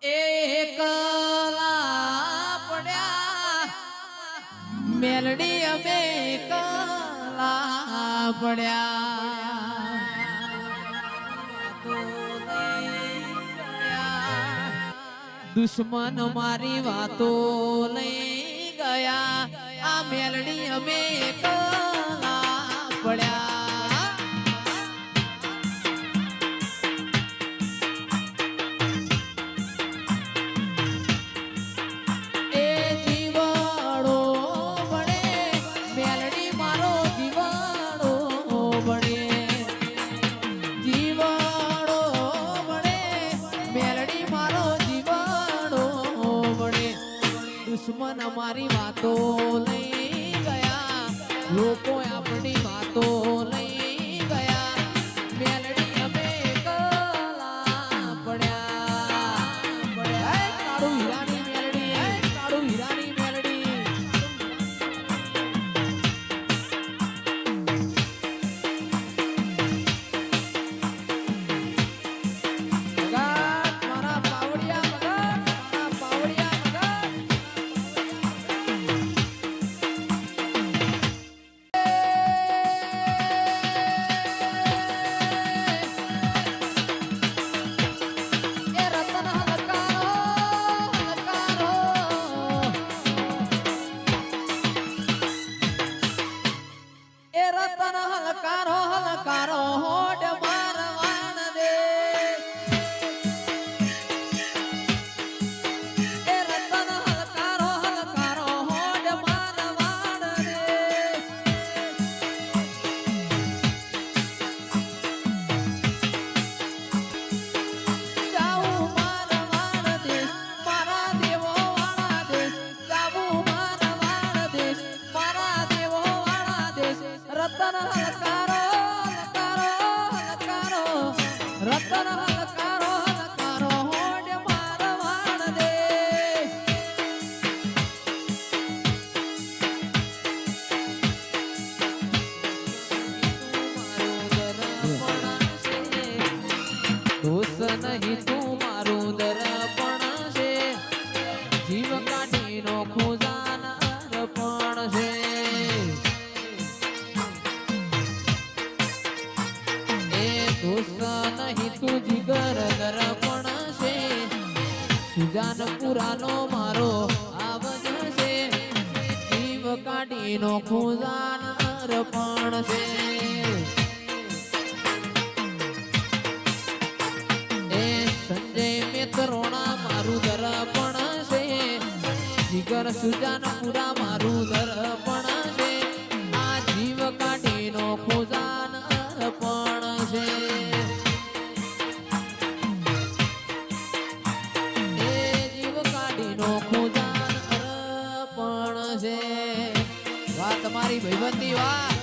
એકલા પડ્યા મેલડી અમે એકલા પડ્યા દુશ્મન મારી વાતો લઈ ગયા આ મેલડી અમે એકલા પડ્યા દુશ્મન અમારી વાતો લઈ ગયા લોકો આપણી વાતો લઈ ગયા મેલડી અમે એકલા પડ્યા કાળુ હીરાની મેલડી કાળુ હીરાની મેલડી મારા પાવડિયા હલકારો હલકારો હોડ મારવાન દે એ રતન હલકારો હલકારો હોડ મારવાન દે જાઉં મારવાન દેશ મારા દેવો વાળા દેશ જાઉં મારવાન દેશ મારા દેવો વાળા દેશ રતન હલકારો હલકારો હલકારો રતન હલકારો હલકારો હોડ મારવાન દેશ દોષ નહીં તું મારું દર્પણ છે જીવ કાઢીનો ખોજાન અર્પણ છે નહીં તું જીગર દર્પણ છે સુજાન પુરાનો મારો આવજ છે જીવ કાઢીનો ખોજાન અર્પણ છે એ સંજય મિત્રોણા મારું દર્પણ છે જીગર સુજાન પુરા મારું દર્પણ છે આ જીવ કાઢીનો ખોજાન અર્પણ છે તમારી ભાઈબંધી વાત